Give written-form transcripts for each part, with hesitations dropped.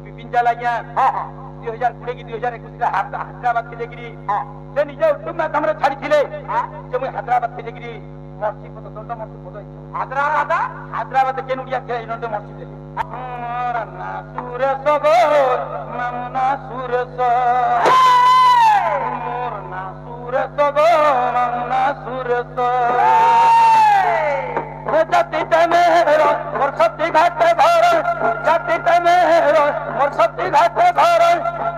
विपिन जा लगिया 2020 की 2021 हैदराबाद के जगरी से निजे उत्तम में हमरे छाड़ी थिले जे मैं हैदराबाद के जगरी मर्सी पद दंड मर्सी पद हैदराबाद के नुडिया के इनते मर्सी देली मोरना सुरस गो ममना सुरस मोरना सुरस गो ममना सुरस जाति तमेरो मोर सती घाट घर जाति तमेरो मोर सती घाट घर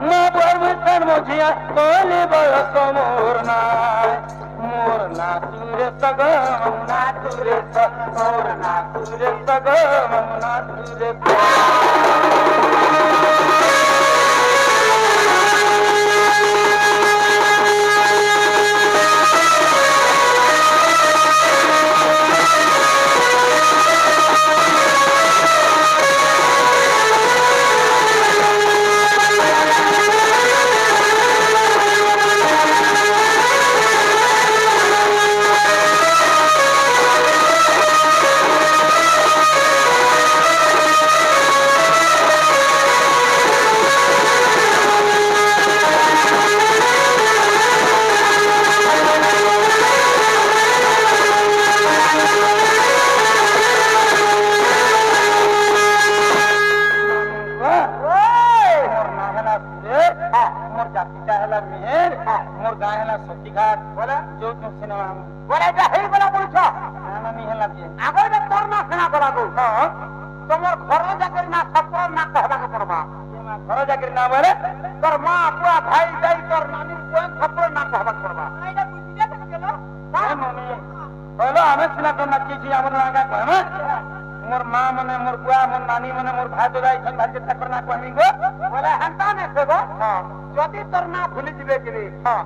ना बर मिशन मोझिया कोली बयस मोरना मोरना सुरस गो ममना सुरस मोरना सुरस गो ममना सुरस मोर माँ मने मोर बुआ मोर नानी मने मोर भाई दादा इसन भाई जत्ता करना कहमी गो बोले हंता ने से गो जदी तोर ना भूली जिबे के हां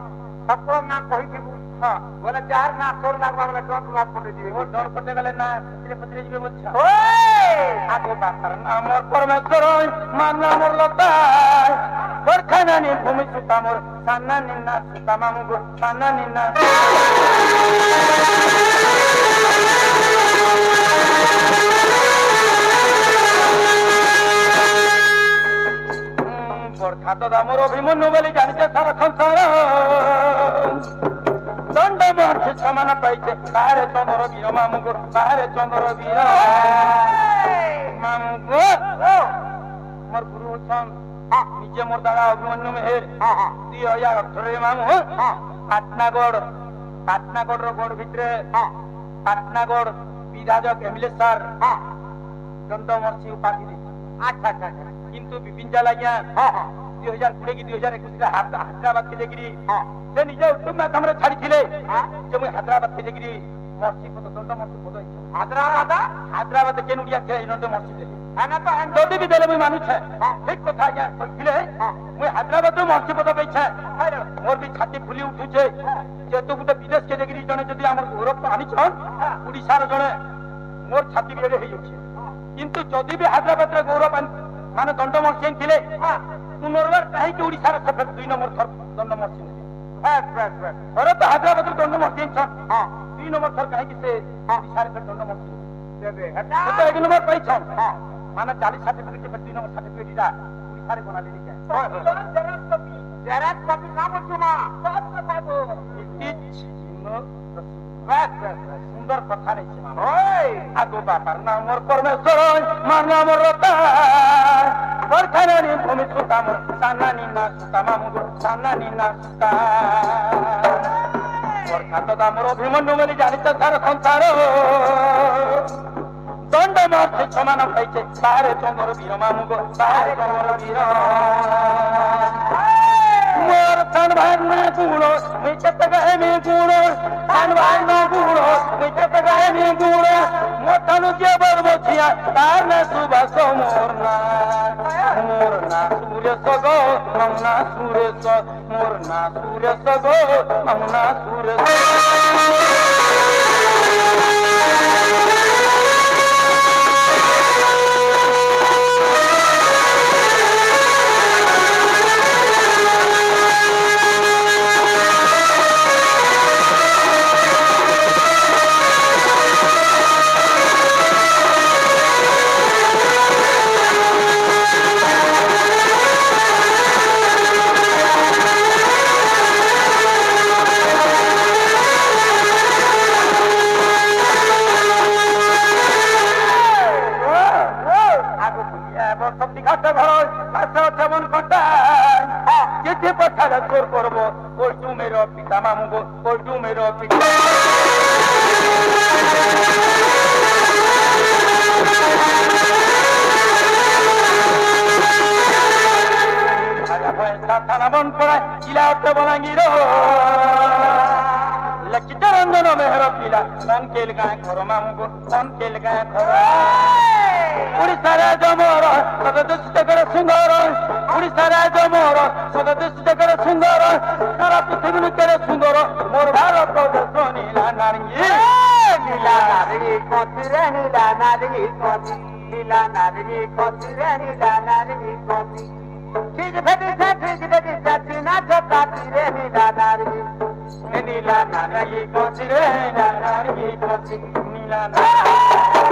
सबको ना कहि दिबू हां बोले चार ना तोर लागबा बोले डर बात पड़े दिबे वो डर पड़े गले ना पत्रे जिबे बोलछा ओए आगे बात करना मोर परमेश्वर मानना मोर लता बरखाना नि भूमि सुता मोर सान्ना निन्ना सुता मामु गो सान्ना निन्ना खातो दामोर अभिमन्यु बोली जानिते सारा संसार दंड मार्थे समान पाइते बाहरे चंद्र वीर मामुगो बाहरे चंद्र वीर मामुगो मोर गुरु छन निजे मोर दादा अभिमन्यु मेहर 2018 मामु पाटनागढ़ रो गढ़ भितरे पाटनागढ़ विधायक एमएलए सर दंड मर्सी उपाधि दे अच्छा अच्छा किंतु विपिन जा लगिया 2020 की 2021 हैदराबाद के जगरी से निजे उत्तम में हमरे छाड़ी थिले जे मैं हैदराबाद के जगरी मर्सी पद दंड मर्सी पद हैदराबाद के नुडिया के इनते मर्सी देली आना तो अंडोडी भी देले मैं मानु छे ठीक कथा या थिले मैं हैदराबाद रो मर्सी पद पे छे मोर भी छाती फुली उठु छे जे तो गुटे विदेश के जगरी जने जदी हमर गौरव आनी छन ओडिसा रो जने मोर छाती बेरे हे छै किंतु जदी भी हैदराबाद रे गौरव माने दंड मर्सी थिले पुनर्बार कहीं के ओडिसा रे सफेद 2 नंबर थर दंड मर्सी अरे तो हैदराबाद रे दंड मर्सी छन 2 नंबर थर कहीं के से ओडिसा रे दंड मर्सी देबे हटा तो 1 नंबर पई छन माने 40 सर्टिफिकेट के 2 नंबर सर्टिफिकेट दिदा ओडिसा रे बना लेली के जरात कॉपी ना बोलछो मा सब कथा को इच सुंदर कथा रे छी मामा ओए आगो बापर ना मोर परमेश्वर मारना मोर रता बरखाना नि भूमि सुता मोर साना निना सुता मामु साना निना सुता बरखा तो दा मोर अभिमन्यु बोली जानिते सारा संसार दंड मार्थे समान पाइछे बाहरे चंद्र वीर मामु बाहरे चंद्र वीर मोर तन भागना गुणो विचत गए में गुणो तन भागना गुणो विचत गए में गुणो मोठनु जे बरबछिया तार न सुबस मोरना सूर्य सगो ममना सूर्य स मोरना सूर्य सगो ममना सूर्य সত্যি খাটে ঘর কাছে তেমন কটায় চিঠি পাঠালে তোর করবো ওই ডুমের পিতা মামুগো ওই ডুমের পিতা থানা বন পড়ায় কিলা উঠতে বলাঙ্গির চিত্তরঞ্জন মেহর পিলা মন কেল গায়ে ঘর মামুগো মন কেল গায়ে ঘর উড়িষ্যার জমর সদ দূষিত করে সুন্দর উড়িষ্যার জমর সদ দূষিত করে সুন্দর সারা পৃথিবী করে সুন্দর মোর ভারত দেশ নীলা নারী নীলা নারী কতিরে নীলা নারী কতি নীলা নারী কতিরে নীলা নারী কতি ঠিক ভেটিছে না কাতিরে নীলা নারী নীলা নারী কতিরে নীলা নারী কতি নীলা নারী